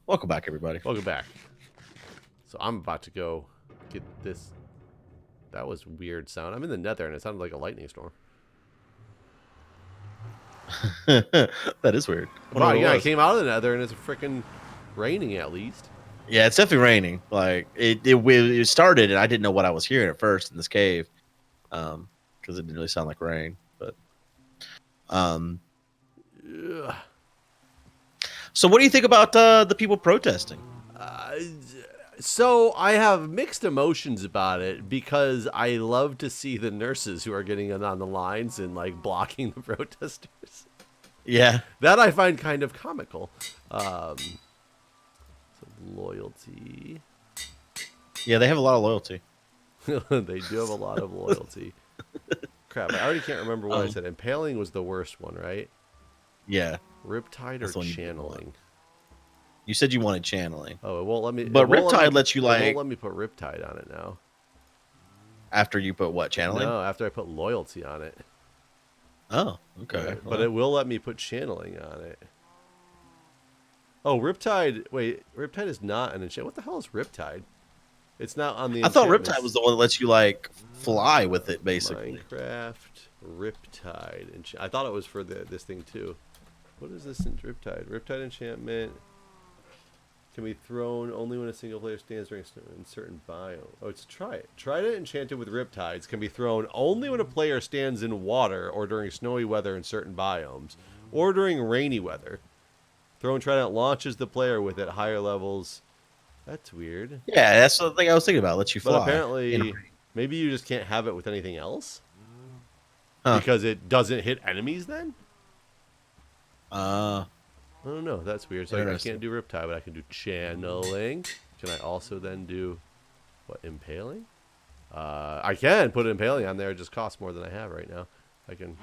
Welcome back, everybody. Welcome back. So I'm about to go get this. That was weird sound. I'm in the nether and it sounded like a lightning storm. That is weird. Wow, yeah, I came out of the nether and it's freaking raining at least. Yeah, it's definitely raining. Like it started, and I didn't know what I was hearing at first in this cave, because it didn't really sound like rain. But Ugh. So what do you think about the people protesting? So I have mixed emotions about it because I love to see the nurses who are getting in on the lines and like blocking the protesters. Yeah, That I find kind of comical. So loyalty. yeah, they have a lot of loyalty. They do have a lot of loyalty. Crap, I already can't remember what I said. Impaling was the worst one, right? Yeah, Riptide or channeling? You said you wanted channeling. Oh, it won't let me. But Riptide lets you like. It won't let me put Riptide on it now. After you put what, channeling? No, after I put loyalty on it. Oh, okay. But it will let me put channeling on it. Oh, Riptide. Wait, Riptide is not an enchantment. What the hell is Riptide? It's not on the. I thought Riptide was the one that lets you like fly with it, basically. Minecraft Riptide. I thought it was for this thing too. What is this in Riptide? Riptide enchantment can be thrown only when a single player stands during a certain biome. Oh, it's Trident enchanted with Riptides can be thrown only when a player stands in water or during snowy weather in certain biomes, or during rainy weather. Throwing Trident launches the player with it higher levels. That's weird. Yeah, that's the thing I was thinking about. Let you fly. But apparently, maybe you just can't have it with anything else. Because it doesn't hit enemies then? I don't know. That's weird. So I can't do Riptide, but I can do channeling. Can I also then do what, impaling? I can put impaling on there. It just costs more than I have right now. I can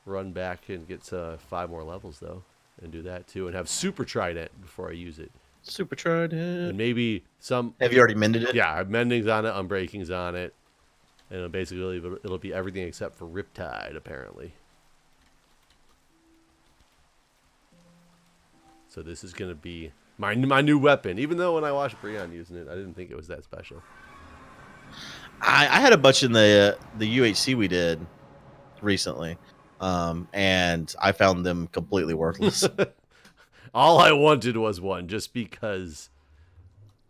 run back and get 5 more levels though, and do that too, and have Super Trident before I use it. Super Trident. And maybe some. Have you already mended it? Yeah, I have mendings on it, unbreakings on it, and basically it'll be everything except for Riptide apparently. So this is going to be my new weapon. Even though when I watched Breon using it, I didn't think it was that special. I had a bunch in the UHC we did recently, and I found them completely worthless. All I wanted was one, just because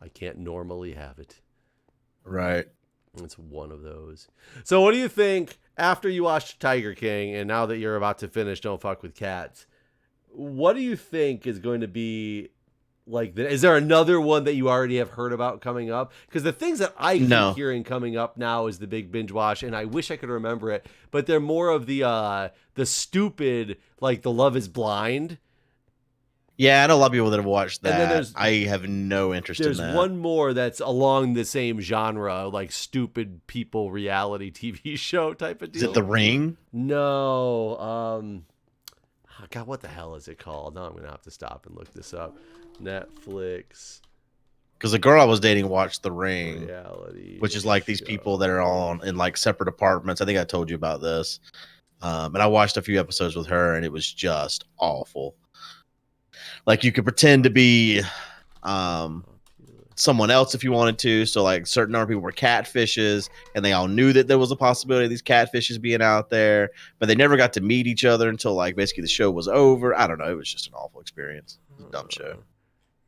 I can't normally have it. Right. It's one of those. So what do you think after you watched Tiger King, and now that you're about to finish Don't Fuck with Cats? What do you think is going to be like? Is there another one that you already have heard about coming up? Because the things that I keep hearing coming up now is the big binge watch, and I wish I could remember it, but they're more of the stupid, like the Love Is Blind. Yeah, I know a lot of people that have watched that. And then I have no interest in that. There's one more that's along the same genre, like stupid people reality TV show type of deal. Is it The Ring? No. God, what the hell is it called? Now I'm going to have to stop and look this up. Netflix. Because the girl I was dating watched The Ring. Reality. Which is like these people that are all in like separate apartments. I think I told you about this. And I watched a few episodes with her, and it was just awful. Like you could pretend to be someone else if you wanted to. So like certain number of people were catfishes, and they all knew that there was a possibility of these catfishes being out there, but they never got to meet each other until like basically the show was over. I don't know. It was just an awful experience. It was a dumb show.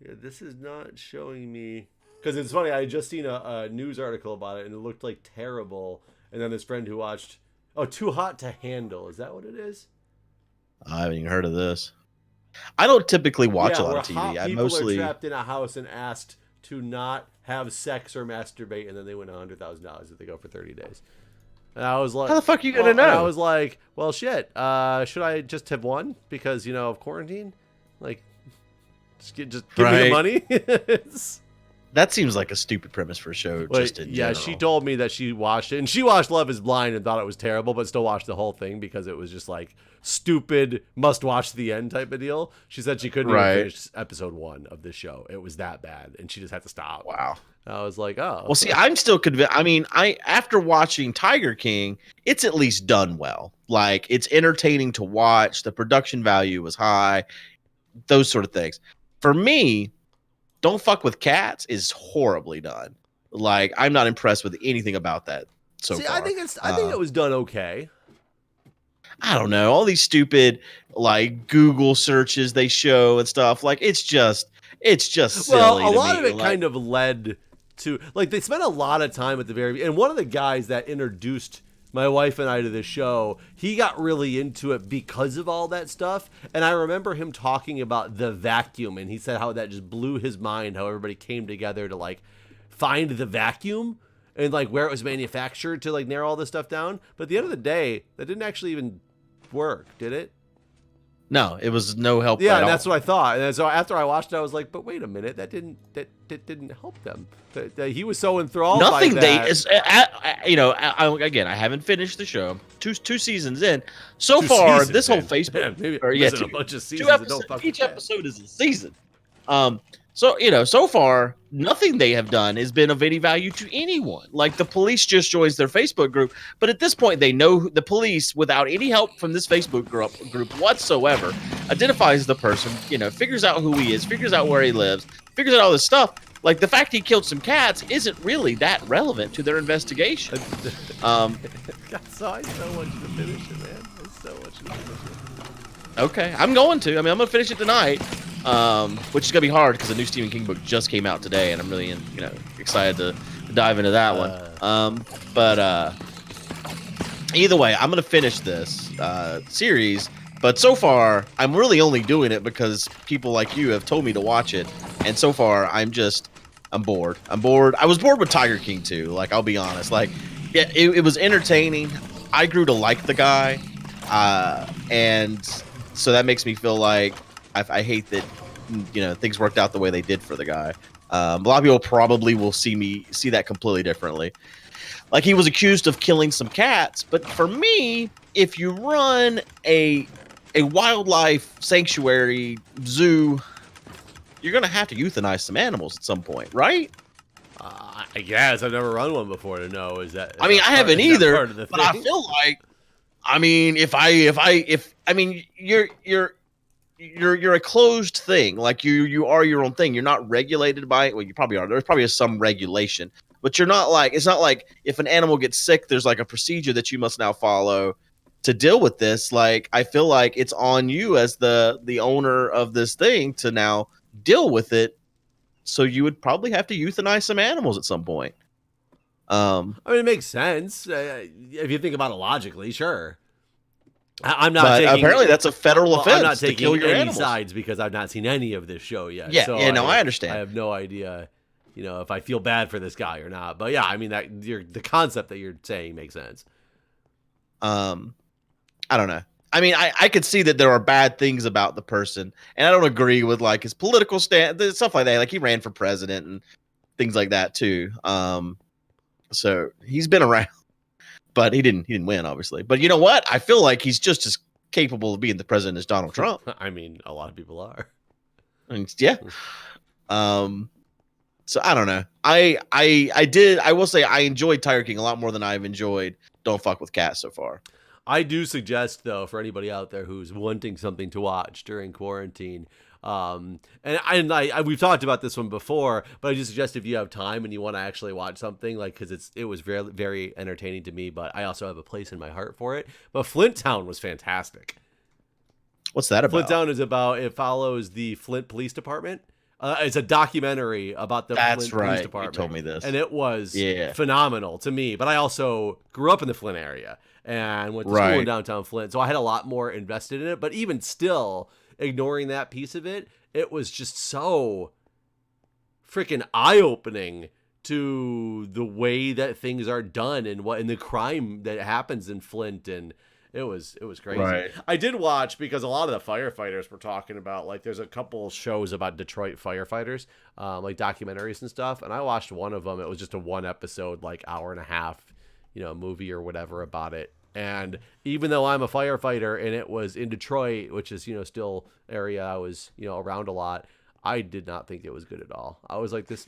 Yeah, this is not showing me, because it's funny. I had just seen a news article about it, and it looked like terrible. And then this friend who watched, Too Hot to Handle. Is that what it is? I haven't even heard of this. I don't typically watch a lot of TV. I mostly are trapped in a house and asked to not have sex or masturbate, and then they win $100,000 if they go for 30 days. And I was like, how the fuck are you gonna know? I was like, well, shit. Should I just have one because of quarantine? Like, just give me the money. That seems like a stupid premise for a show. Yeah, she told me that she watched it, and she watched Love Is Blind and thought it was terrible, but still watched the whole thing because it was just like stupid, must watch the end type of deal. She said she couldn't even finish episode 1 of this show. It was that bad, and she just had to stop. Wow. And I was like, oh. Well, see, I'm still convinced. I mean, after watching Tiger King, it's at least done well. Like, it's entertaining to watch. The production value was high. Those sort of things. For me, Don't Fuck with Cats is horribly done. Like, I'm not impressed with anything about that so See, I far. think it was done okay. I don't know, all these stupid like Google searches they show and stuff. Like, it's just Well, a silly to lot of me. it Like, kind of led to like they spent a lot of time at the very and one of the guys that introduced my wife and I to the show, he got really into it because of all that stuff. And I remember him talking about the vacuum, and he said how that just blew his mind, how everybody came together to like find the vacuum and like where it was manufactured to like narrow all this stuff down. But at the end of the day, that didn't actually even work, did it? no, it was no help Yeah, at and all. that's what I thought. And so after I watched it, I was like, "But wait a minute, that didn't help them." That he was so enthralled Nothing by they that. is, again, I haven't finished the show. Two seasons in. So Two far, seasons this whole in. Facebook, Man, maybe or I'm yeah, missing a two, bunch of two seasons that don't episodes. fuck with Each that. episode is a season. So so far, nothing they have done has been of any value to anyone. Like, the police just joins their Facebook group, but at this point, they know the police, without any help from this Facebook group whatsoever, identifies the person. Figures out who he is, figures out where he lives, figures out all this stuff. Like, the fact he killed some cats isn't really that relevant to their investigation. So I so want you to finish it, man. I so want you to finish it. Okay, I'm going to. I mean, I'm gonna finish it tonight, which is gonna be hard because the new Stephen King book just came out today, and I'm really, excited to dive into that one. But either way, I'm gonna finish this series. But so far, I'm really only doing it because people like you have told me to watch it, and so far, I'm bored. I'm bored. I was bored with Tiger King too. Like, I'll be honest. Like, yeah, it was entertaining. I grew to like the guy, and so that makes me feel like I hate that things worked out the way they did for the guy. A lot of people probably will see that completely differently. Like, he was accused of killing some cats, but for me, if you run a wildlife sanctuary zoo, you're gonna have to euthanize some animals at some point, right? I guess I've never run one before to know. Is that? I mean, I haven't either, but I thing? feel like, I mean, you're a closed thing. Like, you are your own thing. You're not regulated by it. Well, you probably are. There's probably some regulation, but you're not like, it's not like if an animal gets sick, there's like a procedure that you must now follow to deal with this. Like, I feel like it's on you as the owner of this thing to now deal with it. So you would probably have to euthanize some animals at some point. I mean, it makes sense if you think about it logically. Sure. I'm not. But taking, apparently, that's a federal offense. I'm not to taking kill your any animals. sides because I've not seen any of this show yet. Yeah, so I understand. I have no idea, if I feel bad for this guy or not. But yeah, I mean the concept that you're saying makes sense. I don't know. I mean, I could see that there are bad things about the person, and I don't agree with like his political stand, stuff like that. Like, he ran for president and things like that too. So he's been around, but he didn't win, obviously. But you know what? I feel like he's just as capable of being the president as Donald Trump. I mean, a lot of people are. And yeah. So I don't know. I will say I enjoyed Tiger King a lot more than I've enjoyed Don't Fuck with Cats so far. I do suggest, though, for anybody out there who's wanting something to watch during quarantine, and we've talked about this one before, but I just suggest if you have time and you want to actually watch something, like, because it was very, very entertaining to me, but I also have a place in my heart for it. But Flint Town was fantastic. What's that about? Flint Town is it follows the Flint Police Department. It's a documentary about the Flint Police Department. You told me this. And it was phenomenal to me. But I also grew up in the Flint area and went to school in downtown Flint. So I had a lot more invested in it. But even still, ignoring that piece of it, it was just so freaking eye-opening to the way that things are done and the crime that happens in Flint. And it was crazy. Right. I did watch because a lot of the firefighters were talking about, like, there's a couple shows about Detroit firefighters, like documentaries and stuff. And I watched one of them. It was just a one episode, like hour and a half, movie or whatever about it. And even though I'm a firefighter and it was in Detroit, which is, still area I was, around a lot, I did not think it was good at all. I was like, this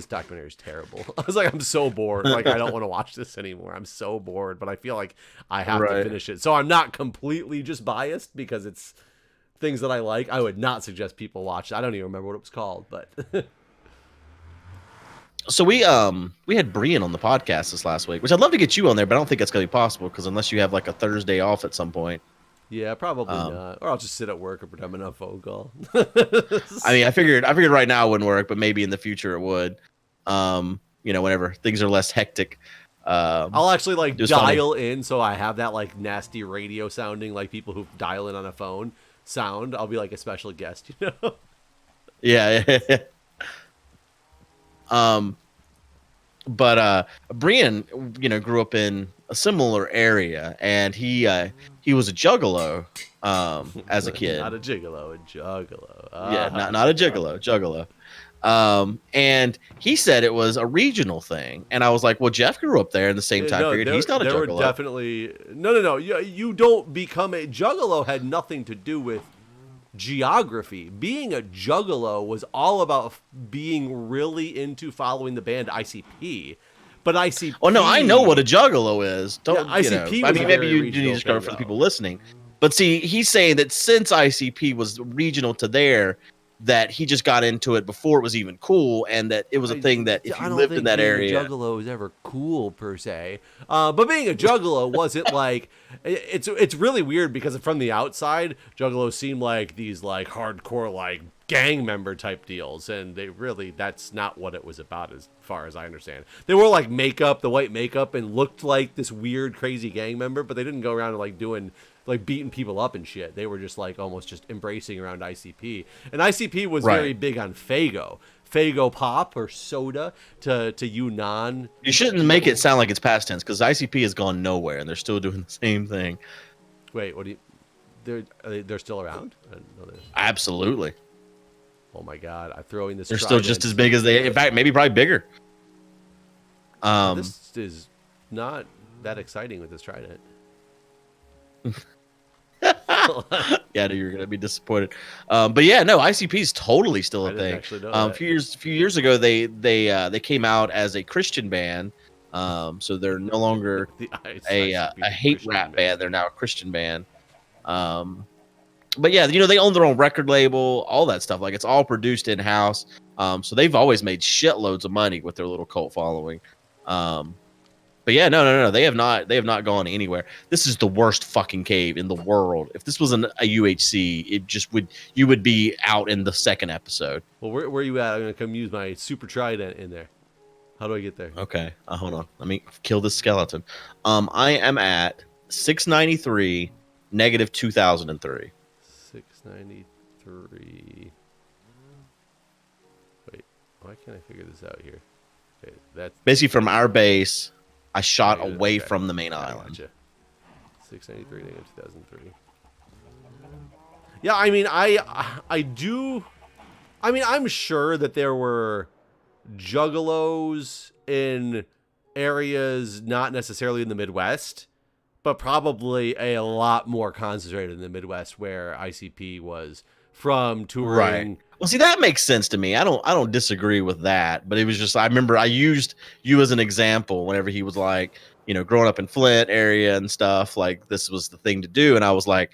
documentary is terrible. I was like, I'm so bored. Like, I don't want to watch this anymore. I'm so bored, but I feel like I have to finish it. So I'm not completely just biased because it's things that I like. I would not suggest people watch. I don't even remember what it was called, but So we had Brian on the podcast this last week, which I'd love to get you on there, but I don't think that's gonna be possible because unless you have like a Thursday off at some point. yeah, probably not. Or I'll just sit at work and pretend I'm on a phone call. I mean, I figured right now it wouldn't work, but maybe in the future it would. Whenever things are less hectic. I'll actually like funny. dial in, so I have that like nasty radio sounding, like people who dial in on a phone sound. I'll be like a special guest, you know? Yeah. But Brian, grew up in a similar area, and he was a juggalo as a kid. Not a gigolo, a juggalo. Yeah, not a juggalo. And he said it was a regional thing, and I was like, well, Jeff grew up there in the same time period. He's not a there juggalo. Were definitely no. You don't become a juggalo. Had nothing to do with geography. Being a juggalo was all about being really into following the band ICP. But ICP. Oh no, I know what a juggalo is. Don't ICP? I mean, maybe you need to start for the people listening. But see, he's saying that since ICP was regional to there, that he just got into it before it was even cool, and that it was a thing that if you lived in that area, juggalo is ever cool per se. But being a juggalo wasn't like it's really weird because from the outside, juggalos seem like these like hardcore like gang member type deals, and that's not what it was about as far as I understand. They wore like makeup, the white makeup, and looked like this weird crazy gang member, but they didn't go around and like doing like beating people up and shit. They were just like almost just embracing around ICP. And ICP was very big on Faygo pop or soda to Yunnan. You shouldn't make it sound like it's past tense because ICP has gone nowhere and they're still doing the same thing. Wait, what do you? They're still around? I didn't know this. Absolutely. Oh my god! I'm throwing this. They're still just as big as they. In fact, maybe probably bigger. This is not that exciting with this Trident. Yeah, you're gonna be disappointed. But yeah, no, ICP is totally still a thing. A few years ago, they came out as a Christian band. So they're no longer a hate rap band. They're now a Christian band. But yeah, they own their own record label, all that stuff. Like it's all produced in house. So they've always made shitloads of money with their little cult following. But yeah, no, they have not gone anywhere. This is the worst fucking cave in the world. If this was a UHC, you would be out in the second episode. Well, where are you at? I'm gonna come use my super Trident in there. How do I get there? Okay, hold on. Let me kill this skeleton. I am at 693 negative 2003. 693. Wait, why can't I figure this out here? Okay, that's basically from our base. I shot away from the main island. Gotcha. 693 negative 2003. Yeah, I mean, I do. I mean, I'm sure that there were juggalos in areas not necessarily in the Midwest, but probably a lot more concentrated in the Midwest where ICP was from touring. Right. Well, see, that makes sense to me. I don't disagree with that, but it was just I remember I used you as an example whenever he was like, growing up in Flint area and stuff, like this was the thing to do, and I was like,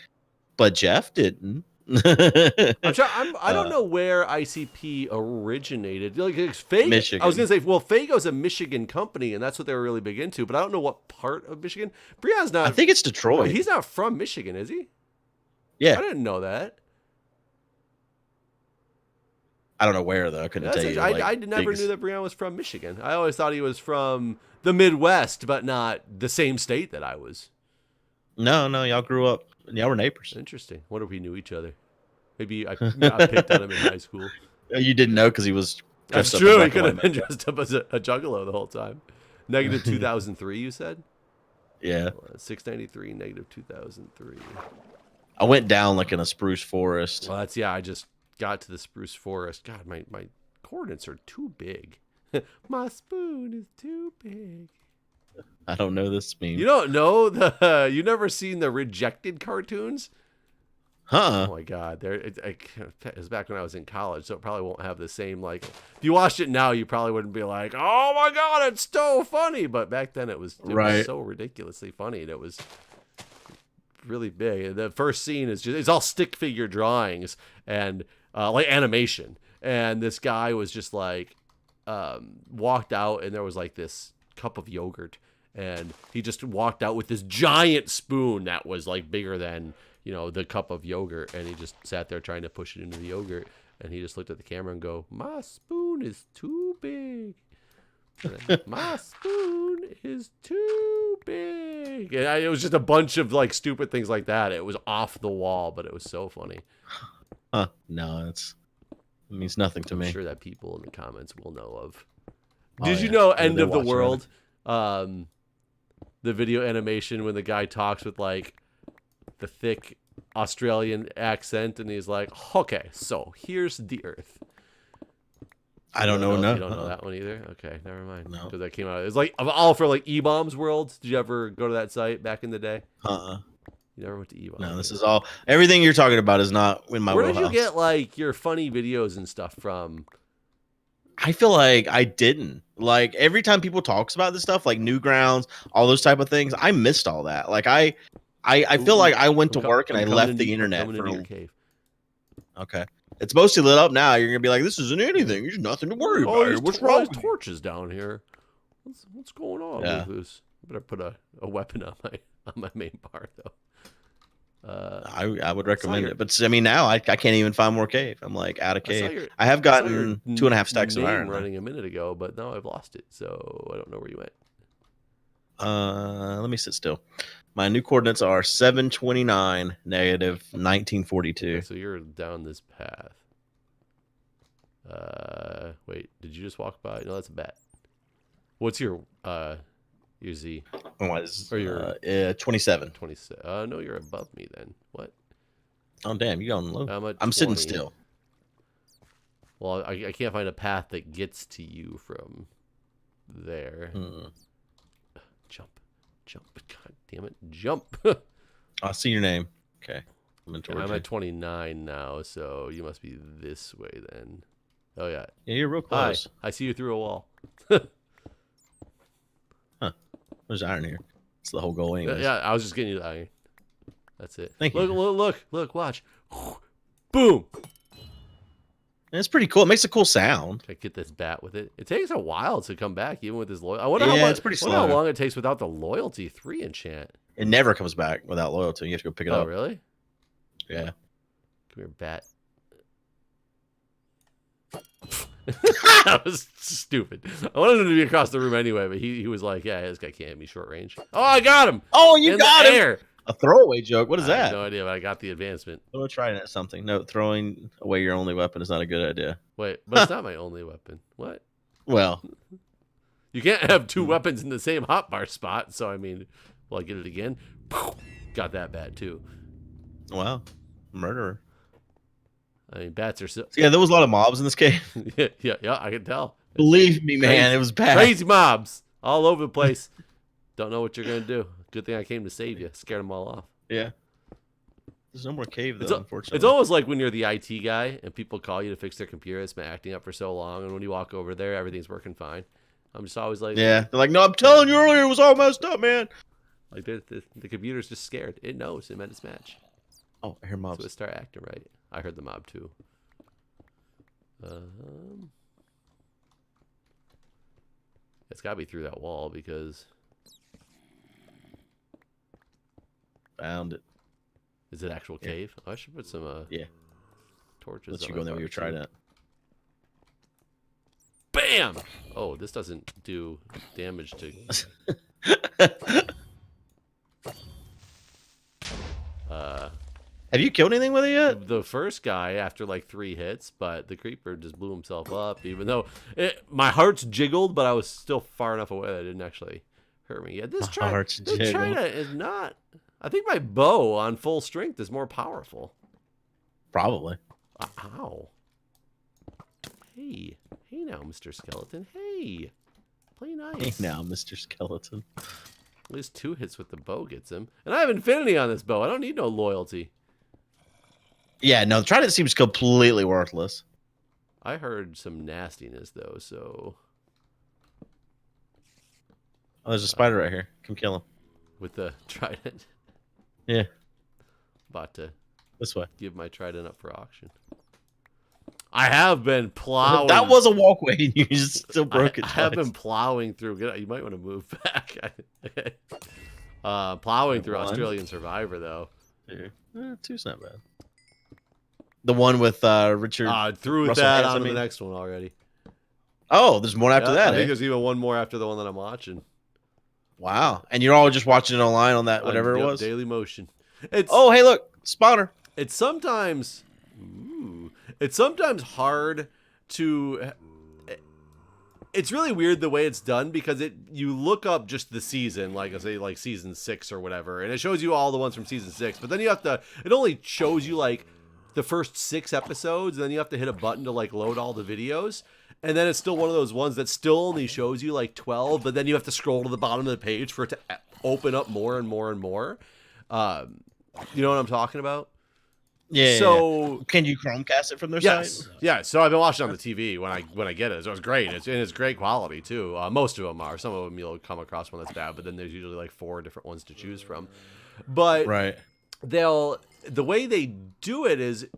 but Jeff didn't. I don't know where ICP originated. Like Michigan. I was gonna say, well, Faygo's a Michigan company, and that's what they were really big into. But I don't know what part of Michigan. Brian's not. I think it's Detroit. He's not from Michigan, is he? Yeah, I didn't know that. I don't know where though. I couldn't tell you. I never knew that Brian was from Michigan. I always thought he was from the Midwest, but not the same state that I was. No, y'all grew up. Y'all were neighbors. Interesting. What if we knew each other? Maybe I picked on him in high school. You didn't know because he was. That's true. He could have been dressed up as a juggalo the whole time. Negative 2003, you said? Yeah. 693, negative 2003. I went down like in a spruce forest. Well, I just got to the spruce forest. God, my coordinates are too big. My spoon is too big. I don't know this meme. You don't know you never seen the Rejected cartoons? Huh? Oh my God, it was back when I was in college, so it probably won't have the same like. If you watched it now, you probably wouldn't be like, "Oh my God, it's so funny." But back then, it was so ridiculously funny, and it was really big. And the first scene is just, it's all stick figure drawings and like animation. And this guy was just like, walked out and there was like this cup of yogurt. And he just walked out with this giant spoon that was like bigger than, you know, the cup of yogurt. And he just sat there trying to push it into the yogurt. And he just looked at the camera and go, my spoon is too big. My spoon is too big. And it was just a bunch of like stupid things like that. It was off the wall, but it was so funny. No, it means nothing to me. I'm sure that people in the comments will know of. Oh, Did you yeah. know They're End of the watching World? The video animation when the guy talks with like the thick Australian accent and he's like, okay, so here's the Earth. I don't know. No, You don't know that one either? Okay, never mind. No. Because that came out. It was like all for like E-Bombs World. Did you ever go to that site back in the day? You never went to E-Bombs. No, this is all. Everything you're talking about is not in my Where wheelhouse. did you get like your funny videos and stuff from? I feel like I didn't. Like every time people talks about this stuff, like Newgrounds, all those type of things, I missed all that. Like I feel like I went to work and I left the internet for your cave. Okay. It's mostly lit up now. You're gonna be like, this isn't anything. There's nothing to worry about. What's wrong? There's torches down here. What's going on with this? I better put a weapon on my main bar though. I would recommend it, but I mean now I can't even find more cave. I'm like out of cave. I have gotten 2.5 stacks of iron running a minute ago, but now I've lost it, so I don't know where you went. Let me sit still. My new coordinates are 729 negative 1942. Okay, so you're down this path. Wait, did you just walk by? No, that's a bat. What's your Z? Or your 27. 27. No, you're above me then. What? Oh damn, you going low? I'm at I'm 20. sitting still. Well, I can't find a path that gets to you from there. Jump. God damn it. Jump. I see your name. Okay. I'm at 29 now, so you must be this way then. Oh, yeah. Yeah, you're real close. Hi. I see you through a wall. There's iron here. It's the whole goal anyways. Yeah, I was just getting you the iron. That's it. Thank you. Look, watch. Boom. It's pretty cool. It makes a cool sound. I get this bat with it. It takes a while to come back, even with this loyalty. I wonder it's pretty slow. how long it takes without the loyalty 3 enchant. It never comes back without loyalty. You have to go pick it up. Oh, really? Yeah. Come here, bat. That was stupid. I wanted him to be across the room anyway, but he was like, yeah, this guy can't hit me short range. Oh, I got him. Oh, you got him. Air. A throwaway joke. What is I that? have no idea, but I got the advancement. We'll try it at something. No, throwing away your only weapon is not a good idea. Wait, but it's not my only weapon. What? Well, you can't have 2 weapons in the same hotbar spot. So, I mean, will I get it again? Got that bad, too. Wow. Murderer. I mean, bats are so... Yeah, there was a lot of mobs in this cave. yeah, I can tell. Believe me, man, it was bad. Crazy mobs all over the place. Don't know what you're going to do. Good thing I came to save you. Scared them all off. Yeah. There's no more cave, though, unfortunately. It's almost like when you're the IT guy and people call you to fix their computer. It's been acting up for so long. And when you walk over there, everything's working fine. I'm just always like... Yeah. They're like, no, I'm telling you earlier, it was all messed up, man. Like, the computer's just scared. It knows. It meant its match. Oh, I hear mobs. So it start acting right. I heard the mob, too. It's got to be through that wall because... Found it. Is it actual cave? Oh, I should put some torches. Let you go there with your Trident. Bam! Oh, this doesn't do damage to... Have you killed anything with it yet? The first guy after like 3 hits, but the creeper just blew himself up, even though my heart's jiggled, but I was still far enough away that it didn't actually hurt me. Yeah, this Trident is not... I think my bow on full strength is more powerful. Probably. Ow. Hey now, Mr. Skeleton. Hey. Play nice. Hey now, Mr. Skeleton. At least 2 hits with the bow gets him. And I have infinity on this bow. I don't need no loyalty. Yeah, no, the Trident seems completely worthless. I heard some nastiness, though, so... Oh, there's a spider right here. Come kill him. With the Trident. Yeah. About to This way. give my Trident up for auction. I have been plowing. That was a walkway, and you just still broke it. I have been plowing through. You might want to move back. Plowing through Australian Survivor, though. Two's not bad. The one with Richard. Threw Russell that Hantz, on the next one already. Oh, there's more after that. I think there's even one more after the one that I'm watching. Wow. And you're all just watching it online on that, whatever it was? Daily Motion. Oh, hey, look. Spawner. It's sometimes hard to... It's really weird the way it's done because you look up just the season, like I say, like season 6 or whatever, and it shows you all the ones from season 6. But then you have to... It only shows you, like, the first 6 episodes, and then you have to hit a button to, like, load all the videos. And then it's still one of those ones that still only shows you like 12, but then you have to scroll to the bottom of the page for it to open up more and more and more. You know what I'm talking about? Yeah. So can you Chromecast it from their site? Yeah. So I've been watching on the TV when I get it. So it's great. It's great quality too. Most of them are. Some of them you'll come across one that's bad, but then there's usually like 4 different ones to choose from. But right. The way they do it is.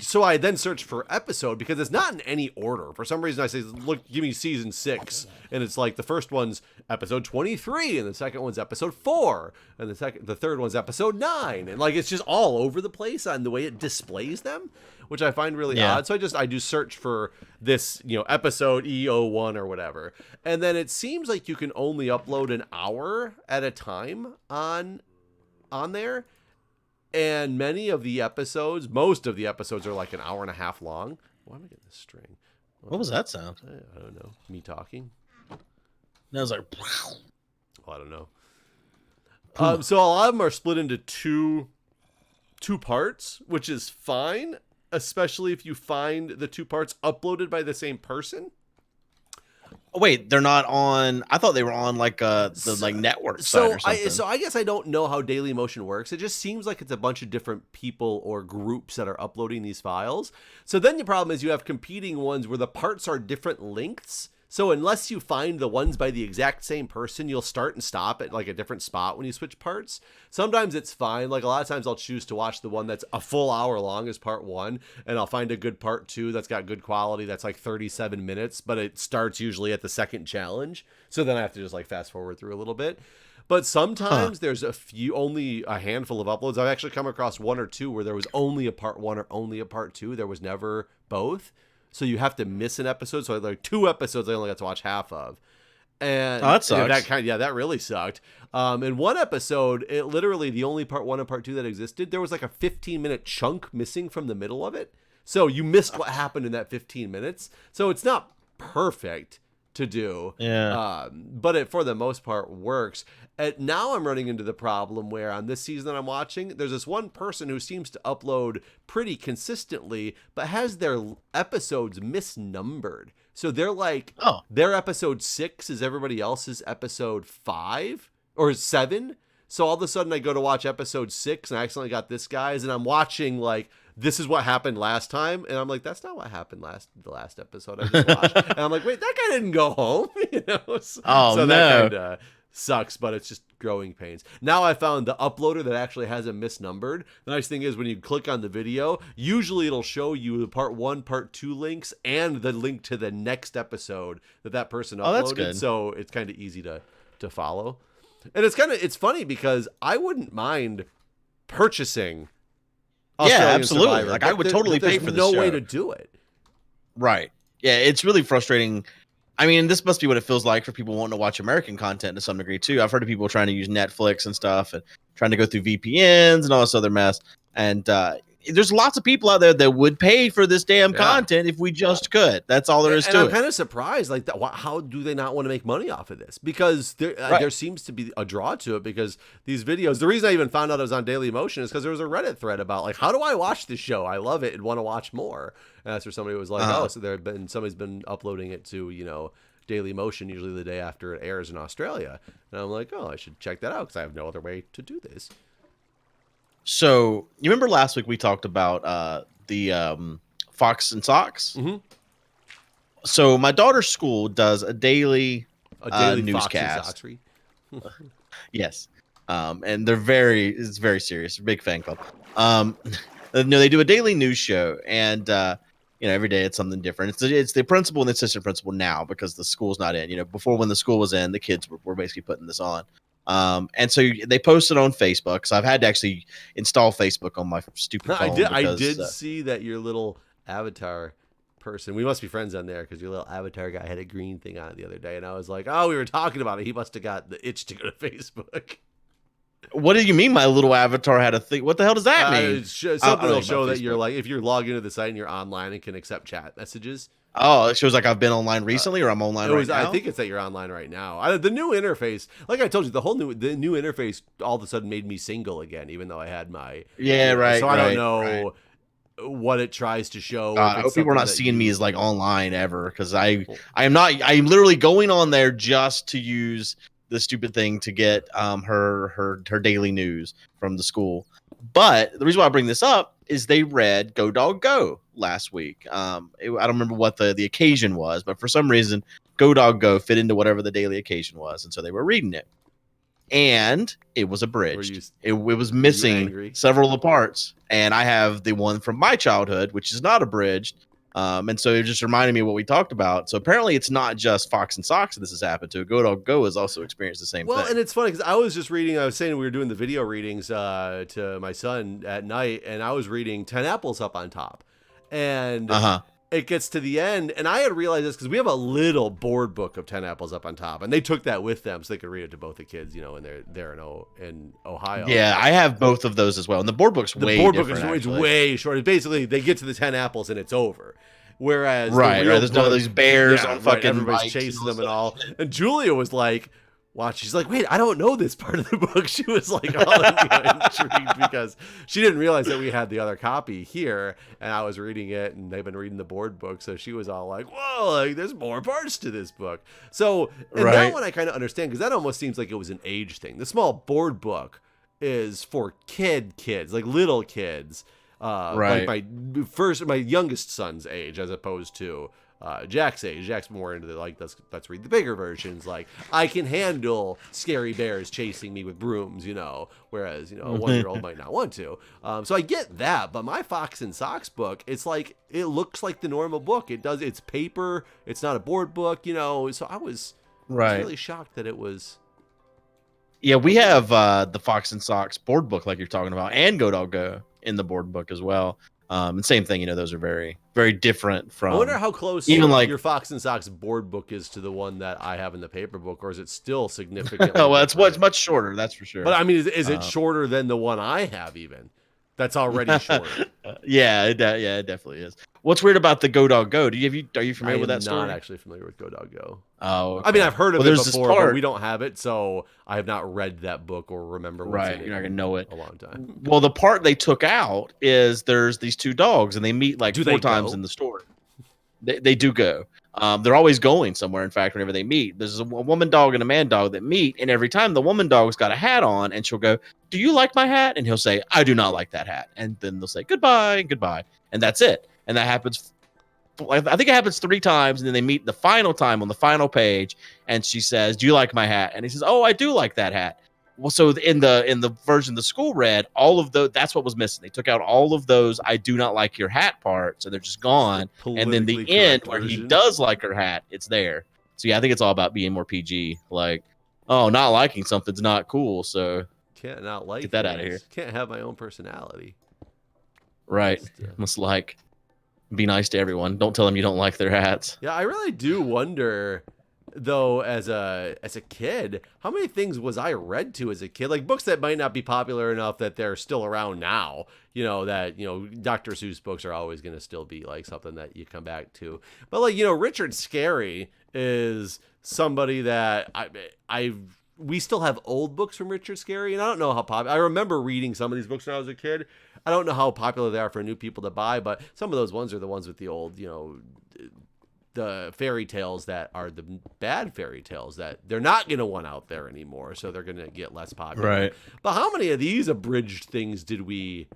So I then search for episode because it's not in any order. For some reason I say, look, give me season 6. And it's like the first one's episode 23 and the second one's episode 4 and the third one's episode 9. And like, it's just all over the place on the way it displays them, which I find really odd. So I do search for this, episode E01 or whatever. And then it seems like you can only upload an hour at a time on there. And most of the episodes are like an hour and a half long. Why am I getting this string? What was that sound? I don't know. Me talking? That was like... Oh, I don't know. So a lot of them are split into two parts, which is fine, especially if you find the 2 parts uploaded by the same person. Oh, wait, they're not on. I thought they were on like the network side or something. So I guess I don't know how Daily Motion works. It just seems like it's a bunch of different people or groups that are uploading these files. So then the problem is you have competing ones where the parts are different lengths. So unless you find the ones by the exact same person, you'll start and stop at like a different spot when you switch parts. Sometimes it's fine. Like a lot of times I'll choose to watch the one that's a full hour long as part 1, and I'll find a good part 2 that's got good quality that's like 37 minutes, but it starts usually at the second challenge. So then I have to just like fast forward through a little bit. But sometimes there's only a handful of uploads. I've actually come across 1 or 2 where there was only a part 1 or only a part 2. There was never both. So you have to miss an episode. So like 2 episodes I only got to watch half of. And that sucks. That really sucked. In 1 episode, it literally the only part 1 and part 2 that existed, there was like a 15-minute chunk missing from the middle of it. So you missed what happened in that 15 minutes. So it's not perfect to do. Yeah. But it, for the most part, works. Now I'm running into the problem where on this season that I'm watching, there's this one person who seems to upload pretty consistently, but has their episodes misnumbered. So they're like, their episode 6 is everybody else's episode 5 or 7. So all of a sudden I go to watch episode 6 and I accidentally got this guy's, and I'm watching like, this is what happened last time. And I'm like, that's not what happened the last episode I just watched. And I'm like, wait, that guy didn't go home. So that kind of sucks, but it's just growing pains. Now I found the uploader that actually has it misnumbered. The nice thing is when you click on the video, usually it'll show you the part 1, part 2 links and the link to the next episode that person uploaded. That's good. So it's kind of easy to follow. And it's funny because I wouldn't mind purchasing Australian absolutely. Survivor, like I would totally pay for this no show. way to do it. Right. Yeah, it's really frustrating. I mean, this must be what it feels like for people wanting to watch American content to some degree too. I've heard of people trying to use Netflix and stuff and trying to go through VPNs and all this other mess. And there's lots of people out there that would pay for this damn content if we just could. That's all there is to it. And I'm kind of surprised, like, how do they not want to make money off of this? Because there seems to be a draw to it because these videos, the reason I even found out it was on Daily Motion is because there was a Reddit thread about, like, how do I watch this show? I love it and want to watch more. And that's where somebody was like, so somebody's been uploading it to, Daily Motion, usually the day after it airs in Australia. And I'm like, I should check that out because I have no other way to do this. So you remember last week we talked about the Fox and Socks? Mm-hmm. So my daughter's school does a daily Fox newscast. and Yes. And it's very serious, big fan club. No, they do a daily news show, and every day it's something different. It's the principal and the assistant principal now because the school's not in. Before when the school was in, the kids were basically putting this on. And so they posted on Facebook. So I've had to actually install Facebook on my stupid phone. I did see that your little avatar person, we must be friends on there because your little avatar guy had a green thing on it the other day, and I was like, oh, we were talking about it. He must have got the itch to go to Facebook. What do you mean my little avatar had a thing? What the hell does that mean? Something will show that you're like, if you're logged into the site and you're online and can accept chat messages. Oh, it shows like I've been online recently, or I'm online right now. I think it's that you're online right now. The new interface, like I told you, the new interface all of a sudden made me single again, even though I had my right. So I don't know what it tries to show. I hope people are not seeing me as like online ever, because I am not. I'm literally going on there just to use the stupid thing to get her daily news from the school. But the reason why I bring this up is they read Go Dog Go last week. I don't remember what the occasion was, but for some reason, Go Dog Go fit into whatever the daily occasion was, and so they were reading it. And it was abridged. It was missing several of the parts, and I have the one from my childhood, which is not abridged. And so it just reminded me of what we talked about. So apparently it's not just Fox and Socks that this has happened to. Go Dog Go has also experienced the same thing. Well, and it's funny because I was saying we were doing the video readings to my son at night, and I was reading 10 Apples Up on Top. And it gets to the end, and I had realized this because we have a little board book of 10 Apples Up on Top, and they took that with them so they could read it to both the kids, and they're there in Ohio. Yeah, I have both of those as well. And the board book's way different. The board book is way short. Basically, they get to the 10 apples and it's over. Whereas there's none of these bears on fucking everybody's chasing them and all. And Julia was like, she's like, wait, I don't know this part of the book. She was like all intrigued because she didn't realize that we had the other copy here, and I was reading it, and they've been reading the board book, so she was all like, whoa, like there's more parts to this book. So that one I kind of understand, because that almost seems like it was an age thing. The small board book is for kids, like little kids. Like my youngest son's age, as opposed to Jack's age. Jack's more into let's read the bigger versions. Like, I can handle scary bears chasing me with brooms, whereas, a 1-year-old might not want to. So I get that, but my Fox and Socks book, it's like, it looks like the normal book. It's paper. It's not a board book, so I was really shocked that it was. Yeah, we have the Fox and Socks board book like you're talking about, and Go Dog Go in the board book as well. And same thing, those are very, very different from. I wonder how close your Fox and Socks board book is to the one that I have in the paper book, or is it still significantly? Well, it's much shorter, that's for sure. But I mean, is it shorter than the one I have even? That's already shorter. Yeah, it definitely is. What's weird about the Go Dog Go? Are you familiar with that story? I'm not actually familiar with Go Dog Go. Oh, okay. I mean, I've heard of it before, but we don't have it, so I have not read that book or remember what's in it. You're not gonna know it a long time. Well, the part they took out is there's these two dogs, and they meet like 4 times in the story. They do go. They're always going somewhere. In fact, whenever they meet, there's a woman dog and a man dog that meet, and every time the woman dog's got a hat on, and she'll go, "Do you like my hat?" And he'll say, "I do not like that hat." And then they'll say, "Goodbye, goodbye," and that's it. And that happens. I think it happens 3 times, and then they meet the final time on the final page, and she says, "Do you like my hat?" And he says, "Oh, I do like that hat." Well, so in the version the school read, all of those, that's what was missing. They took out all of those "I do not like your hat" parts, so they're just gone. And then the end where he does like her hat, it's there. So yeah, I think it's all about being more PG. Like, oh, not liking something's not cool, so can't not like get that out of here. Can't have my own personality. Right. Must like be nice to everyone. Don't tell them you don't like their hats. Yeah, I really do wonder, though, as a kid, how many things was I read to as a kid? Like books that might not be popular enough that they're still around now. Dr. Seuss books are always going to still be like something that you come back to. But like, Richard Scarry is somebody that we still have old books from Richard Scarry, and I don't know how popular. I remember reading some of these books when I was a kid. I don't know how popular they are for new people to buy, but some of those ones are the ones with the old, the fairy tales that are the bad fairy tales that they're not going to want out there anymore, so they're going to get less popular. Right. But how many of these abridged things did we,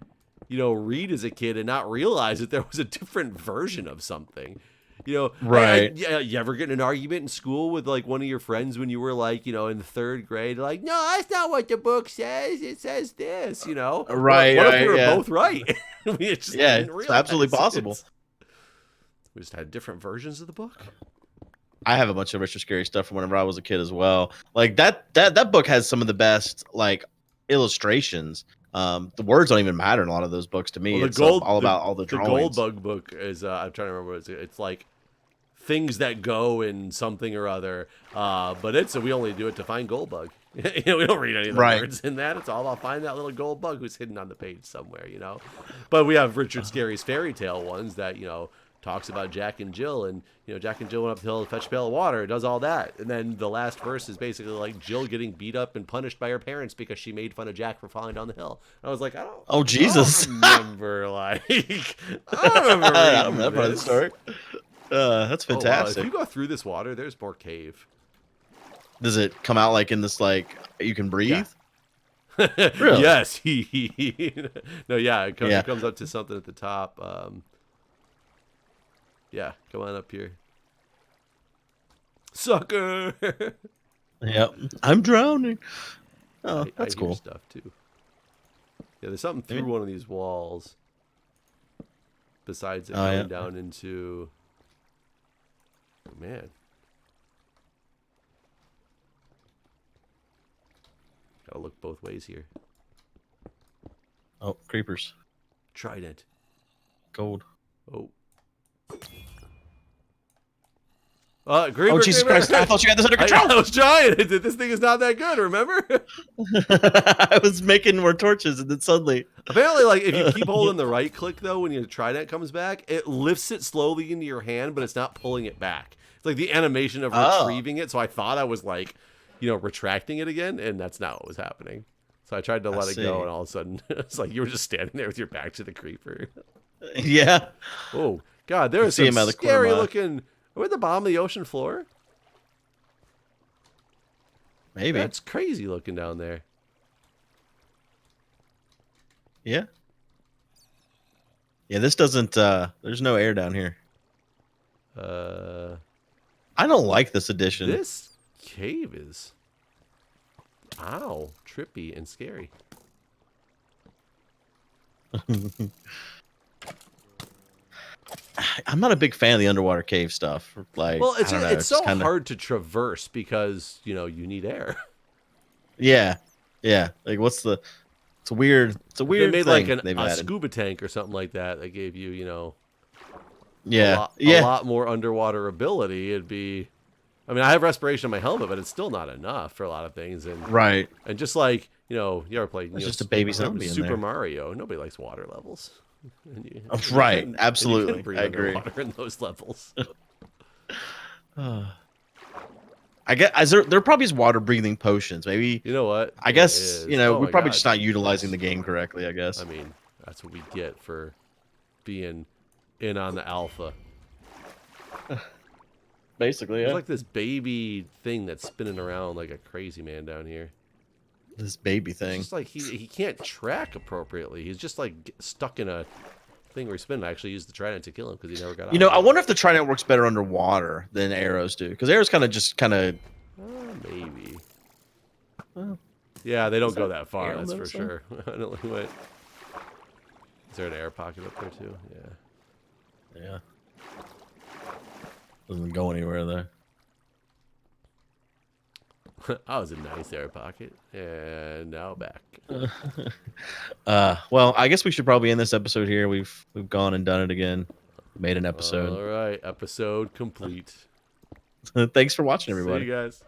read as a kid and not realize that there was a different version of something? You know, Right. yeah, you ever get in an argument in school with like one of your friends when you were like, in the third grade? Like, no, that's not what the book says. It says this, Right, What if we right, were yeah. both right? We just Yeah, didn't it's realize absolutely possible. it. We just had different versions of the book. I have a bunch of Richard Scary stuff from whenever I was a kid as well. Like that book has some of the best like illustrations. The words don't even matter in a lot of those books to Well, me. It's all about all the the drawings. Goldbug book is I'm trying to remember. It's like things that go in something or other. But we only do it to find Goldbug. We don't read any of the Right. words in that. It's all about finding that little Goldbug who's hidden on the page somewhere. But we have Richard Scary's fairy tale ones that talks about Jack and Jill, and Jack and Jill went up the hill to fetch a pail of water. It does all that, and then the last verse is basically like Jill getting beat up and punished by her parents because she made fun of Jack for falling down the hill. And I was like, Oh Jesus! I don't remember I don't remember. I don't remember the story. That's fantastic. If you go through this water, there's more cave. Does it come out like in this like you can breathe? Yeah. Really? Yes. No, yeah. It comes up to something at the top. Yeah, come on up here. Sucker! Yep. I'm drowning. Oh, that's I hear cool. stuff too. Yeah, there's something through one of these walls. Besides it going down into... Oh, man. Gotta look both ways here. Oh, creepers. Trident. Gold. Oh. Creeper, oh, Jesus Christ. I thought you had this under control. I was trying. This thing is not that good, remember? I was making more torches, and then suddenly... Apparently, like, if you keep holding the right click, though, when your Trident comes back, it lifts it slowly into your hand, but it's not pulling it back. It's like the animation of retrieving it, so I thought I was, like, retracting it again, and that's not what was happening. So I tried to let it go, and all of a sudden, it's like you were just standing there with your back to the creeper. Yeah. Oh, God, there is some scary-looking... Are we at the bottom of the ocean floor? Maybe. That's crazy looking down there. Yeah. Yeah, this doesn't, there's no air down here. I don't like this edition. This cave is, trippy and scary. I'm not a big fan of the underwater cave stuff. Like, well, it's so kinda... hard to traverse because you need air. Yeah, yeah. Like, It's a weird. They made thing like a scuba tank or something like that. That gave you, a lot more underwater ability. It'd be, I mean, I have respiration on my helmet, but it's still not enough for a lot of things. And right. And just like you ever played? It's just a baby zombie in Super there. Mario. Nobody likes water levels. Right, absolutely. I agree. In those levels. I guess there probably is water breathing potions. Maybe you know what? I guess we're probably just not utilizing the game correctly. I guess. I mean, that's what we get for being in on the alpha. Basically, yeah. There's like this baby thing that's spinning around like a crazy man down here. This baby thing. It's just like he can't track appropriately. He's just like stuck in a thing where he's spinning. I actually used the Trident to kill him because he never got out. I wonder if the Trident works better underwater than arrows do. Because arrows kind of. Maybe. Well, yeah, they don't go that far. That's for sure. I don't know what. Is there an air pocket up there too? Yeah. Yeah. Doesn't go anywhere there. That was a nice air pocket. And now back. Well, I guess we should probably end this episode here. We've gone and done it again. Made an episode. All right, episode complete. Thanks for watching, everybody. See you guys.